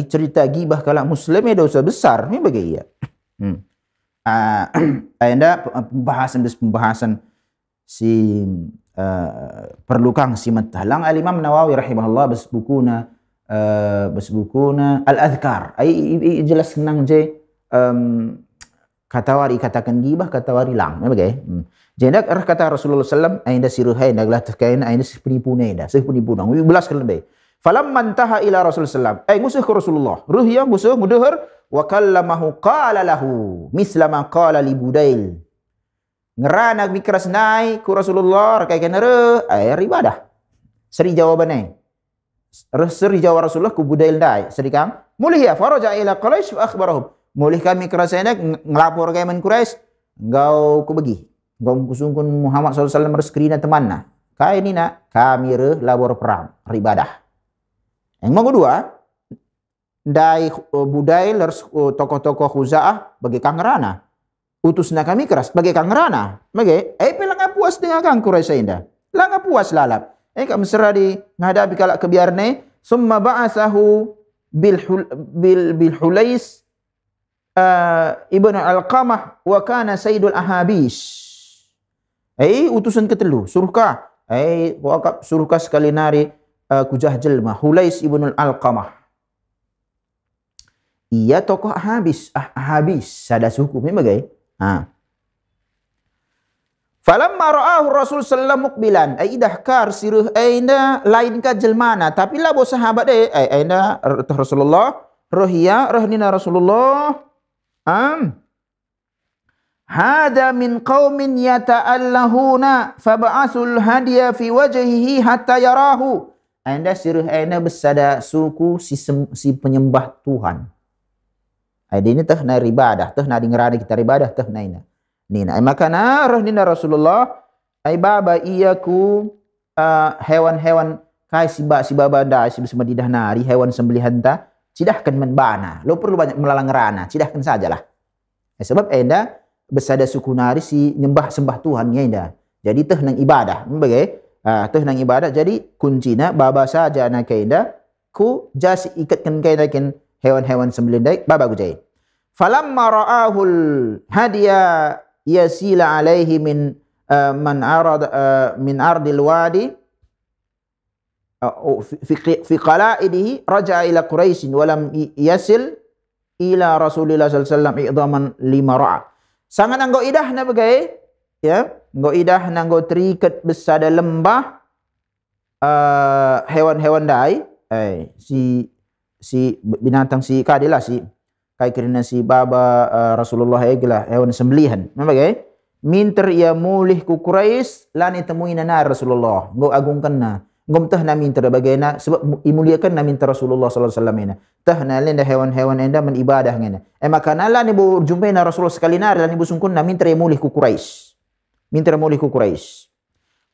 cerita gibah kala muslim dosa besar ni bagai ya. Pembahasan si perlu kang si matalang al-Imam Nawawi rahimahullah basbukuna al-adhkar jelas senang je katawari katakan gibah katawari lang bagai jendak kata Rasulullah sallam ainda siruhai naglah takain ainda penipu nenda penipu nang belas kan lebih falam mantaha ila Rasulullah sallam musuh ke Rasulullah ruhya musuh mudahar wa kallamahu qala lahu misla ma qala li Budail ngerana Mikras nai ku Rasulullah kai kana ribadah seri jawabannya seri jawab Rasulullah ku Budail dai seri kang mulih ya faraja ila Quraisy wa akhbarahum mulih kami Mikras ngelapor kai men Quraisy engkau ku bagi engkau kusungkun Muhammad sallallahu alaihi wasallam reskrina temanna kai ni nak kami labor perang ribadah yang mau kedua dai Budail tokoh-tokoh Khuza'ah bagi kang rana utusna kami keras bagi kang rana bagi pelang puas dengan kang Quraisy indah Langa puas lalap. Kak mesra di menghadapi kalak kebiarne. Summa ba'asahu bil Hulais ibn Alqamah wa kana Sayyidul Ahabis. Utusan ketelu, suruhkah? Suruhkah sekali nari kujah jelma Hulais ibn Alqamah. Ia tokoh Ahabis, sada suku memang Falamma ra'ahu Rasul sallallahu mukbilan, idahkar siruh aina lain ka jelmana, tapi lah bo sahabat aina Rasulullah rohnina Rasulullah hada min qaumin yata'allahuna fab'asul hadiya fi wajhihi hatta yarahu. Anda siruh aina besada suku si penyembah Tuhan. Ini teh na ibadah, teh na dengarana kita ibadah teh na ina. Nina makana rohnina Rasulullah baba iyaku hewan-hewan kai si baba da si Madinah nari hewan sembelihan ta cidahkan menbana. Lo perlu banyak melalang rana, cidahkan sajalah. Sebab enda besada suku nari si nyembah sembah Tuhan enda. Jadi teh nang ibadah, bagai teh nang ibadah. Jadi kuncina baba saja anak enda ku jas ikatkan kain hewan-hewan sembelihan dai baba ku jai. Falamma ra'ahul hadiya yasila alaihi min ardil wadi fi qalaidihi raja'a ila Quraisy wa lam yasil ila Rasulillah sallallahu alaihi wasallam i'daman lima ra'a. Sangat anggo idah na bagai anggo idah na anggo terikat besada lembah hewan-hewan dai si binatang si kadilah si kai kirina si baba Rasulullah eglah hewan sembelihan memang minter ia mulih ku Quraisy lani temuina na Rasulullah nggo agungkan na ngom tah na minter bagaina sebab imuliakan na minter Rasulullah sallallahu alaihi wasallam ina tah na lenda hewan-hewan enda menibadah ngena makana la ni bu jumpai na Rasulullah sekali na lani bu sungkun na minter mulih ku Quraisy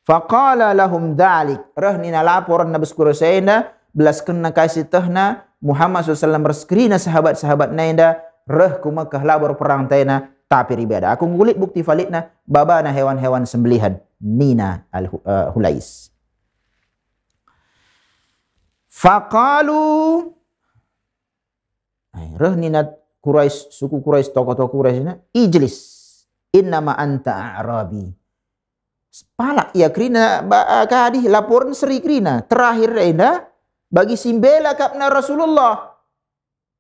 faqala lahum dzalik rahnina laporan na beskurasena belaskeun na kasih tahna Muhammad SAW berskrina sahabat-sahabat naida reh ku Makkah labor perang taina tapi ibadah. Aku ngulik bukti validna babana hewan-hewan sembelihan nina al-Hulais. Faqalu reh nina Quraisy, suku Quraisy, tokoh-tokoh Quraisy na ijlis innama anta a'rabi. Palak ya krina kadih laporan seri krina terakhir enda bagi simbela kapna Rasulullah.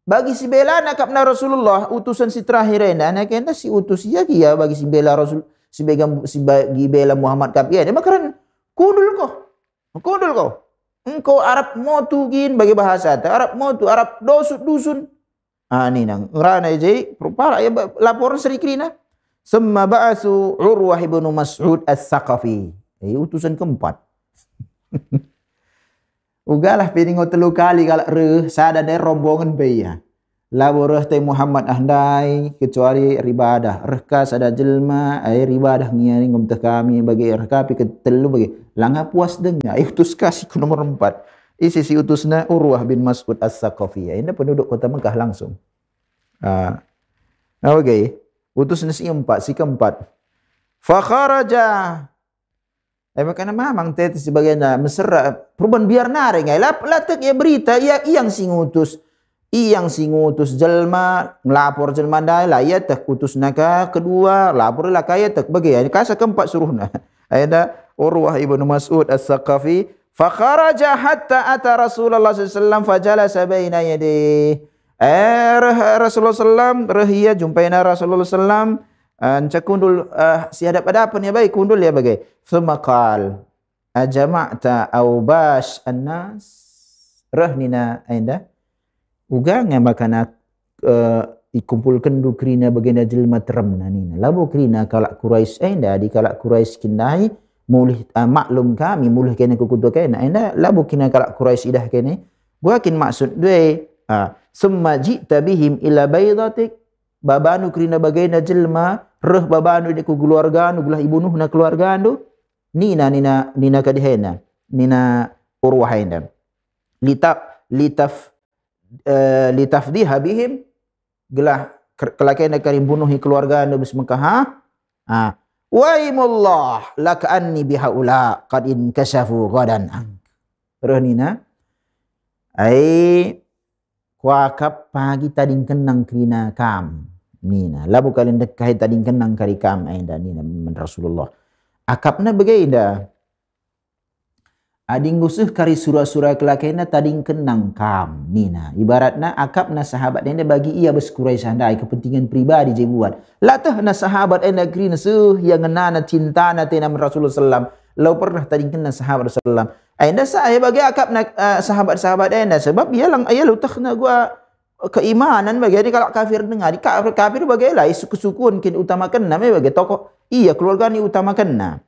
Bagi simbela na kapna Rasulullah utusan si terakhir ena na kena si utus ya kia bagi simbela Rasul si bagi bela Muhammad kapia. Makaran kundul ko. Engkau Arab motu gin bagi bahasa ta Arab motu Arab dusun. Ni nang ngrana je para ya laporan seri krina. Summa ba'asu Urwah ibn Mas'ud As-Saqafi. Utusan keempat. Ugalah piringo telu kali kalau reh sada dari rombongan beya. Labo reh teh Muhammad ahdai kecuali ribadah. Rehka sada jelma ribadah ngiani ngom teh kami bagi rehka pi ketelu bagi langa puas denga utus kasih ke nomor 4. Isi si utusna Urwah bin Mas'ud As-Saqafi. Ini penduduk kota Mekah langsung. Oke. Utusna si keempat. Fa kharaja makanya mamang tete sebagian mesra perubahan biar naring latek ya berita ya iyang singutus jelma ngelapor jelma dai lah ya tak utus naka kedua lapor lah kaya tak bagian kasa keempat suruhna ada Urwah ibnu Mas'ud As-Saqafi fa kharaja hatta ata Rasulullah sallallahu alaihi wasallam fajalasa baina yadi Rasulullah sallam rahia jumpaina Rasulullah sallam cakundul si hadap-hadapan ya baik kundul ya bagai semaqal ajama'ta awbash annas rahnina ainda uga ngamakana ikumpulkan du krina bagenda jelma teremna nina labo krina kalak Quraisy ainda di kalak Quraisy kinai mulih maklum kami mulih kene kukutu kene ainda labo kina kalak Quraisy idah kene gua kin maksud due summa ji'ta bihim ila baydatik babanu krina bagenda jelma reh babanu di ku keluarga nu belah ibunuh na keluarga nu nina kadihena nina Urwahaina litafdiha bihim gelah kelakena karim bunuhi keluarga nu bis Mekah Waimullah laka anni bihaula qad inkashafu ghadan ank. Rohnina ai kuakap pagi tading kenang krina kam nina labu kalin dekai tading kenang kari kam ainda nina men Rasulullah akapna bagainda ading gusuh kari surah-surah kelakaina tading kenang kam nina ibaratna akapna sahabat enda bagi ia beskurai sandai kepentingan pribadi je buat latah na sahabat enda krina suh yang ngenana cinta na tena Rasulullah sallam lau pernah tading kenang sahabat sallam enda saya bagi akapna sahabat-sahabat enda sebab ia lang ayah lutakna gua keimanan bagi jadi kalau kafir dengar kafir bagi lah suku-suku mungkin utamakan nama bagi tokoh iya keluarga ni utamakan na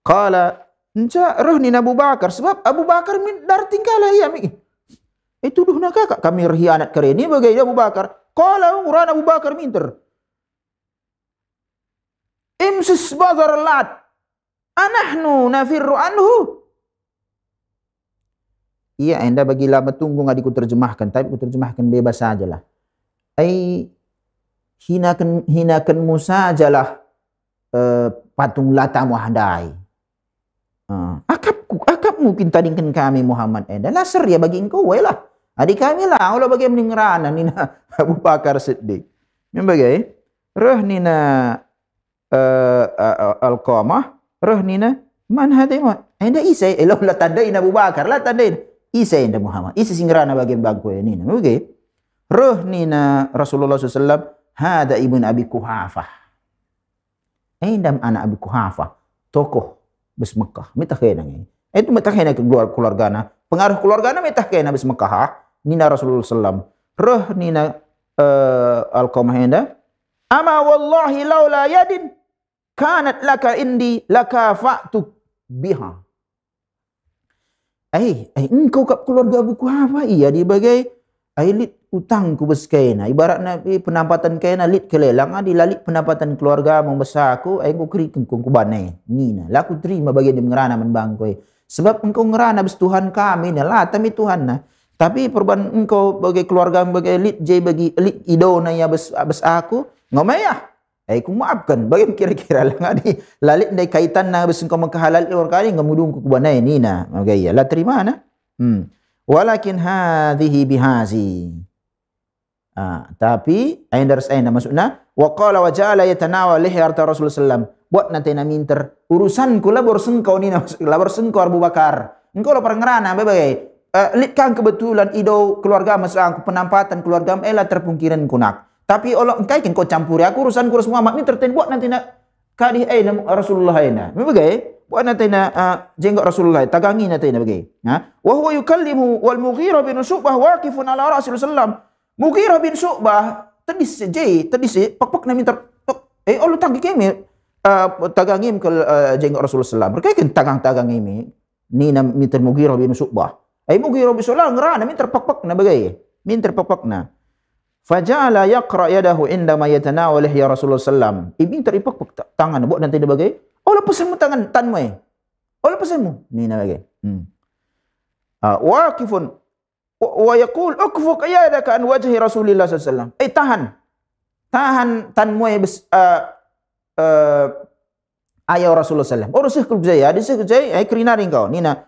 Qala enca rohni Abu Bakar sebab Abu Bakar dar tinggalah ia mi tuduh nak kakak kami khianat kare ni bagi Abu Bakar qala uran Abu Bakar minter imsis bazar lat anahnu nafirru anhu. Iya anda bagi lama tunggu ngadiku terjemahkan tapi ku terjemahkan bebas sajalah ai hinakanmu sajalah patung Lata Muhammad. Akap mungkin tadingkan kami Muhammad enda laser ya bagi engkau lah adik kami lah Allah bagi meninggerana nina Abu Bakar Siddiq membagai rohnina Al-Qamah rohnina man hadi ma enda isai elah la tandain Abu Bakar la tandain isai enda Muhammad isai singgerana bagi bangku ini membagai rohnina Rasulullah SAW hada ibn Abi Quhafah endam anak Abi Quhafah tokoh bes Mekah mitah kena ngai itu mitah kena keluargana pengaruh keluargana mitah kena bes Mekah nina Rasulullah SAW rohnina Al-Qamah enda ama wallahi laula yadin kanat laka indi laka fa'tu biha. Engkau kap keluarga Abu Quhafah iya dibagai lit utang ku beskaina ibaratna penampatan kaina lit kelelang di lalit pendapatan keluarga membesar aku engkau keriken ku banai nina laku terima bagian di mengerana menbangkoi sebab engkau ngerana bes Tuhan kami lah tapi Tuhan nah tapi perban engkau bagi keluarga bagi lit je bagi lit idona ya bes aku ngomeyah ku maafkan bagi kira-kira lah ngadi lalit dai kaitan na bes engkau menghalal orang kali ngamudung ku banai nina okay ya la terima na walakin hadhihi bihazi tapi aindars aina maksudna wa qala wa ja'ala yatanawal lihi harta Rasulullah sallam buat nanti na minter urusan kula borsengkau ni la borsengkau Abu Bakar engkau la perengerana bagai lit kan kebetulan ido keluarga masang penampatan keluarga ela terpungkiran kunak tapi Allah engkai kan kau campuri aku urusan kurus Muhammad minter ten buat nanti na kadi aina Rasulullah aina bagai buat nanti na jenggot Rasulullah tagangi nanti na bagai wa huwa yukallimu wal Mughirah bin Syu'bah waqifun ala Rasulullah sallam Mughirah bin Syu'bah tedis pak na minter Allah tanggi kemi tagangim ke jenggot Rasulullah sallam berkaikan tagang ini ni na minter Mughirah bin Syu'bah Mughirah bin Syu'bah ngerana minter pak na bagai minter pak na faja'ala yaqra yadahu indama yatanawal ya Rasulullah sallam minter ipak tangan buat nanti dia bagai Allah pesanmu tangan tanmu Allah pesanmu ni na bagai waqifun wa yaqul ukfuk yadaka an wajhi Rasulillah sallallahu alaihi wasallam tahan tanmu ayah Rasulullah sallam urusih kul jaya disih jaya kerina ringkau nina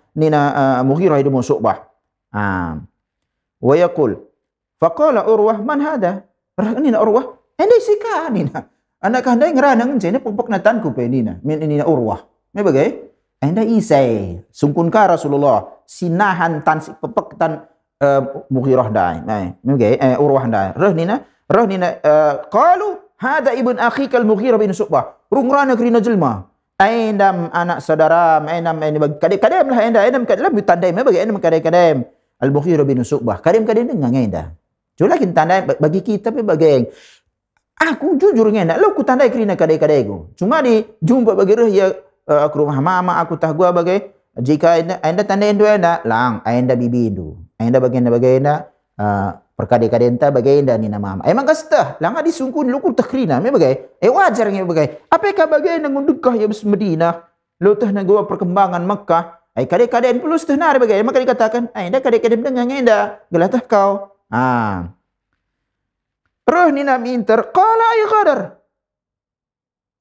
Mughirah bin Syu'bah wa yaqul faqala Urwah man hada nina Urwah endai sika nina anak handai ngerana ngene pupuk natanku pe nina nina Urwah me bagai endai isai sungkun ka Rasulullah sinahan tan si pepek tan Mughirah dai me bagai Urwah dai rohnina qalu hada ibn akhikal Mughirah bin Syu'bah rungrana krina jelma aindam anak saudara aindam ini bagi kadem lah aindam kadem tandai me bagi aindam kadem Al Mughirah bin Syu'bah kadem dengang aindam jula kin tandai bagi kita pe bagi aku jujur ngena lo ku tandai krina kadai-kadaiku cuma di jumpa bagi ya aku rumah mama aku tah gua bagai jika anda tandai endo anda lang anda bibidu anda bagaina perkade-kade enta bagaina ni nama mama emang kastah lang adi sungkun lu ku takrina me bagai wajar nge bagai apakah bagaina ngundukah ya bes Madinah lo tah na gua perkembangan Makkah kade-kade plus tah na bagai maka dikatakan anda kade-kade dengan anda gelatah kau Reh ni na minter, qala ay qadar.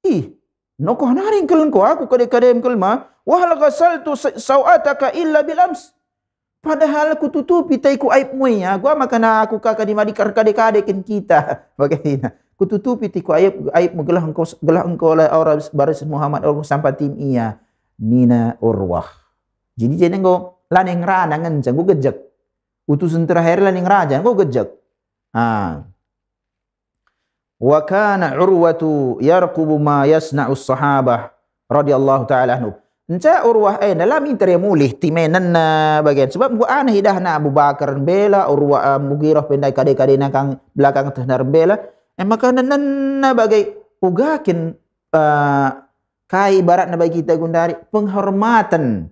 Ih, nokoh naring keleng ko aku kadem kelma, wa hal ghasaltu sawataka illa bil ams. Padahal aku tutupi taiku aib muya, gua makana aku kakak di madi kade-kadekin kita. Bagaimana? Ku tutupi tiku aib gelah engkau oleh orang baris Muhammad orang sampai tim iya. Nina Urwah. Jadi jadi engkau laneng rana ngencang gua gejek. Utusan terakhir laneng raja gua gejek. Wa kana Urwatu yarqubu ma yasna'u sahabah radhiyallahu ta'ala anhu. Encak Urwah dalam intere mulih timenan na bagian sebab gua aneh dah na Abu Bakar bela Urwah Mughirah pendai kade-kade nakang belakang tehnar bela maka na bagai ugakin kai ibarat na bagi kita gundari penghormatan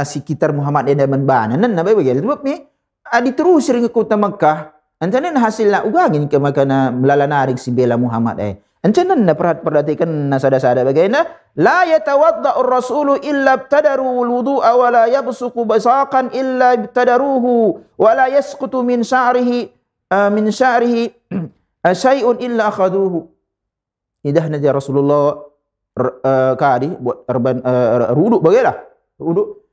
sekitar Muhammad edaman bana nan na bagai sebab ni diterus ring ke kota Mekah ancanan hasil la ugangin ke makana melalanarik si bela Muhammad ancanan na perhatikan na sada-sada bagaimana la yatawadda'u ar-rasulu illa ibtadaru al-wudu'a wa la yabsuqu basaqan illa ibtadaruhu wa la yasqutu min sya'rihi syai'un illa akhaduhu. Idah naja Rasulullah kadi buat ruduk bagaimana ruduk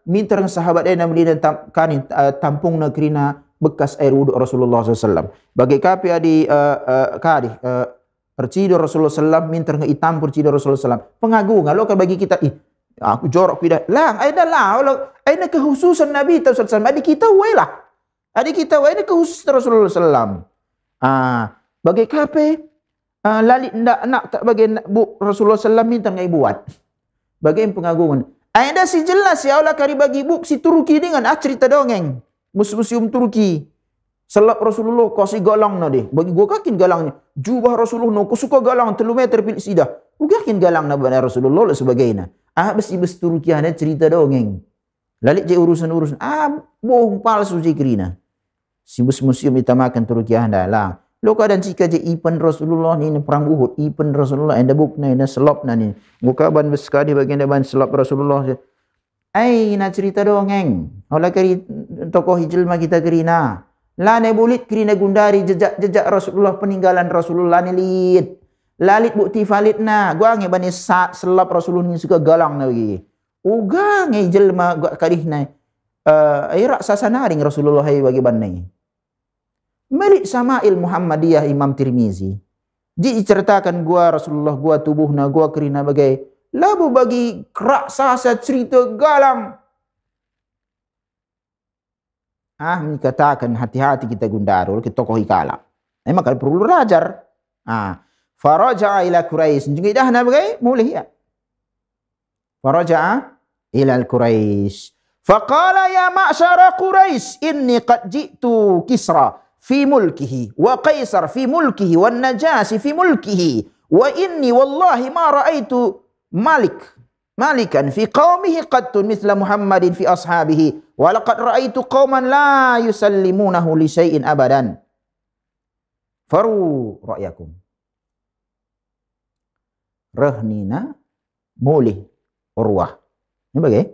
minta sahabat dia namli kani tampung nagrina bekas air wuduk Rasulullah SAW. Bagai kapi adi kadi percido Rasulullah SAW minta ngeitam percido Rasulullah SAW. Pengagungan lo kan bagi kita aku jorok tidak lang ada lah ada kekhususan Nabi SAW. Adik kita wailah. Adik kita ada kekhususan Rasulullah SAW. Bagai kapi lalit nak tak bagi bu Rasulullah SAW minta ngai buat. Bagai pengagungan. Ada si jelas ya Allah kari bagi buk si Turki dengan cerita dongeng. Museum Turki. Selap Rasulullah kasih galang na deh. Bagi gua kakin galangnya. Jubah Rasulullah no suka galang 3 meter pilih sidah. Gua kakin galang na bana Rasulullah sebagainya. Bes Turki ada cerita dongeng. Lalit je urusan-urusan. Bohong palsu je kirina. Si museum itamakan Turki anda lah. Lo kadang jika je ipan Rasulullah ni perang Uhud, ipan Rasulullah anda buk na ina selap na ni. Muka ban beskadi bagian ban selap Rasulullah. Na cerita dongeng. Olah kari tokoh hijlma kita kerina. Lane bulit kerina gundari jejak Rasulullah peninggalan Rasulullah ni lit. Lalit bukti valid na. Gua nge bani selap Rasulullah ni suka galang na lagi. Uga nge jelma gua karih na. Raksasa naring Rasulullah hai bagi banai. Melik Sama'il Muhammadiyah Imam Tirmizi. Diceritakan gua Rasulullah gua tubuhna gua kerina bagai labu bagi raksasa cerita galang. Dikatakan hati-hati kita gundarul kita tokoh ikala. Maka perlu rajar. Faraja'a ila Quraisy. Juga dah na bagai mulih ya. Faraja'a ila Quraisy. Faqala ya ma'syara Quraisy inni qad ji'tu Kisra fi mulkihi wa Qaisar fi mulkihi wan Najasi fi mulkihi wa inni wallahi ma ra'aitu malikan fi qaumihi qattun mithla Muhammadin fi ashabihi wa laqad ra'aitu qauman la yusallimunahu li syai'in abadan faru ra'yakum. Rahnina mulih Urwah ini bagai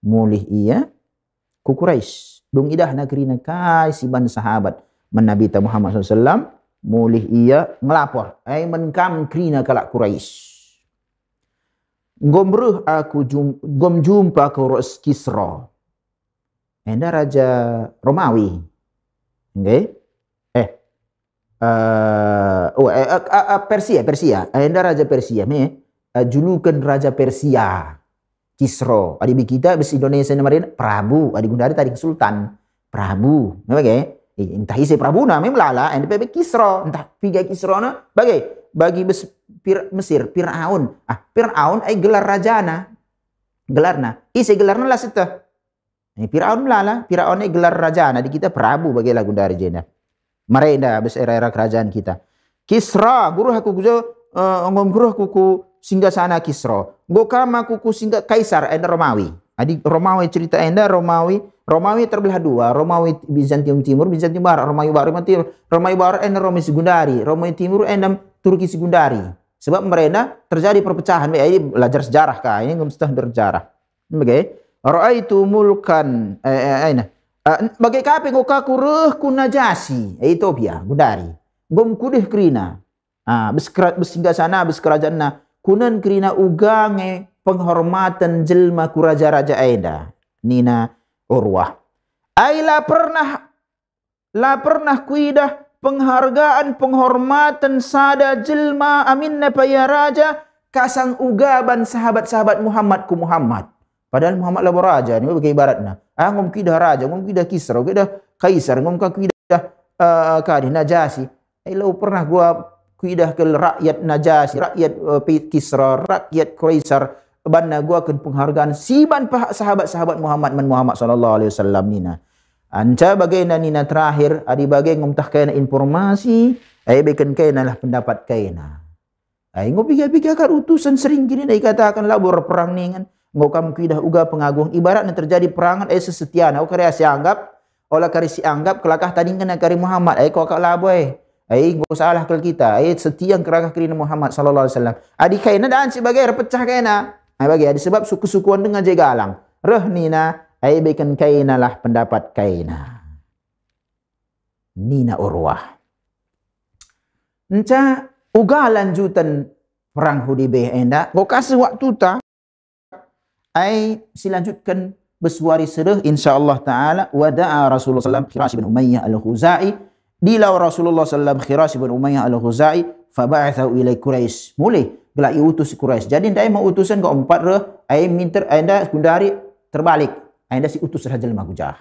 mulih ia ku Quraisy dung idah nagrina kai siban sahabat Nabi Muhammad SAW mulih ia ngelapor menkam krina kalak Quraisy. Gomruh aku jumpa ke Kisra. Enda raja Romawi. Okay? Persia. Enda raja Persia. Julukan raja Persia. Kisra. Adi kita bes Indonesia namarin Prabu. Adi gundari tadi Sultan. Prabu. Okay? Entah isi Prabu na memlala. Enda bebe Kisra. Entah piga Kisra na. Bagi Mesir, Fir'aun. Fir'aun ay gelar rajana. Gelarna. Isi gelarna lah sita. Fir'aun lala. Fir'aun ay gelar rajana. Di kita Prabu bagi lagu dari jena. Marenda bes era-era kerajaan kita. Kisra. Guru aku ngomguruh kuku singgah sana Kisra. Gokama kuku singgah Kaisar. Enda Romawi. Adik Romawi cerita enda Romawi terbelah dua. Romawi Bizantium Timur, Bizantium Barat. Romawi Barat enda Romawi Segundari. Romawi Timur enda Turki Segundari. Sebab mereka terjadi perpecahan. Ini belajar sejarah kah? Ini mesti bersejarah. Bagai ra'aitu mulkan bagai kape ngoka kureh ku Najasi Ethiopia Gundari. ngom kudih kerina bersinggah sana berkerajaan na kunan kerina ugange penghormatan jelma ku raja-raja aida nina Urwah. Ai la pernah kuidah penghargaan penghormatan sada jelma aminna paya raja kasang ugaban sahabat-sahabat Muhammad ku Muhammad. Padahal Muhammad lah raja ni bagi ibaratna. Ngom kidah raja, ngom kidah Kisra, kidah Kaisar, ngom kidah kadi Najasi. Ai lau pernah gua kuidah ke rakyat Najasi, rakyat Kisra, rakyat Kaisar, banna gua akan penghargaan siban sahabat-sahabat Muhammad sallallahu alaihi wasallam nina. Anca bagaina nina terakhir adi bagai ngomtah kaina informasi, ai beken kaina lah pendapat kaina. Ai ngom pikir-pikir kan utusan sering gini dikatakan labor perang ningan. Ngau kamu kidah uga pengagung ibaratnya terjadi perangan sesetiana au kari sianggap olah kari sianggap kelakah tadi kena kari Muhammad kau kak laboy ngau salah kel kita setia kerakah kari Muhammad sallallahu alaihi wasallam adi kaina dan sebagai repecah kaina bagi adi sebab suku-sukuan dengan jegalang reh nina beken kaina lah pendapat kaina nina Urwah enca uga lanjutan perang Hudaybiyah enda ngau kasih waktu ta silanjutkan bersuari serah insyaallah taala wada'a Rasulullah sallallahu Khiras bin Umayyah al-Khuzai dilaw Rasulullah sallallahu Khiras bin Umayyah al-Khuzai fa ba'athahu ila Quraisy mulai gelak utus Quraisy jadi ndai mau utusan ke empat reh minter anda kundari terbalik anda si utus raja Magujah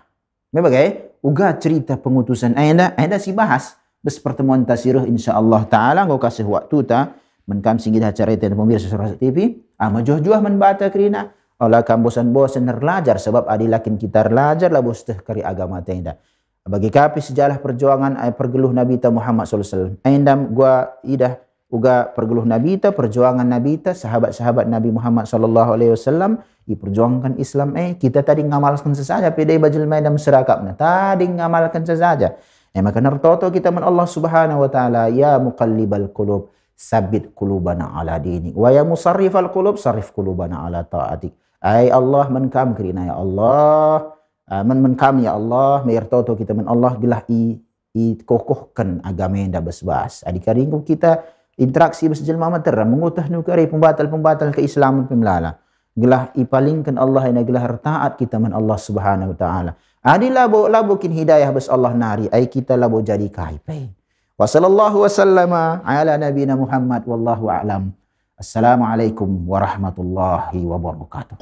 memang uga cerita pengutusan anda si bahas bes pertemuan tasirah insyaallah taala ngau kasih waktu ta menkam singgih acara itu pemirsa Surah TV majuh-juah membaca kerina olah kam bosan-bosan nerlajar sebab adilakin kita nerlajar lah bos teh kari agama tenda. Bagi kapi sejarah perjuangan pergeluh Nabi ta Muhammad sallallahu alaihi wasallam. Endam gua idah uga pergeluh Nabi ta perjuangan Nabi ta sahabat-sahabat Nabi Muhammad sallallahu alaihi wasallam diperjuangkan Islam kita tadi ngamalkan sesaja pedai bajil maidam serakapna tadi ngamalkan sesaja. Maka nertoto kita men Allah Subhanahu wa taala ya muqallibal qulub sabbit qulubana ala dinik wa ya musarrifal qulub sarif qulubana ala taatik. Allah menkam kerina ya Allah menkam ya Allah mertoto kita men Allah gelah kokohkan agama yang dah besbas adikari kita interaksi bersejelma mater mengutah nukari pembatal-pembatal keislaman pemlala gelah ipalingkan Allah yang gelah taat kita men Allah Subhanahu wa taala adi labo kin hidayah bes Allah nari kita labo jadi kaipai wa sallallahu wasallama ala nabiyina Muhammad wallahu a'lam. Assalamualaikum warahmatullahi wabarakatuh.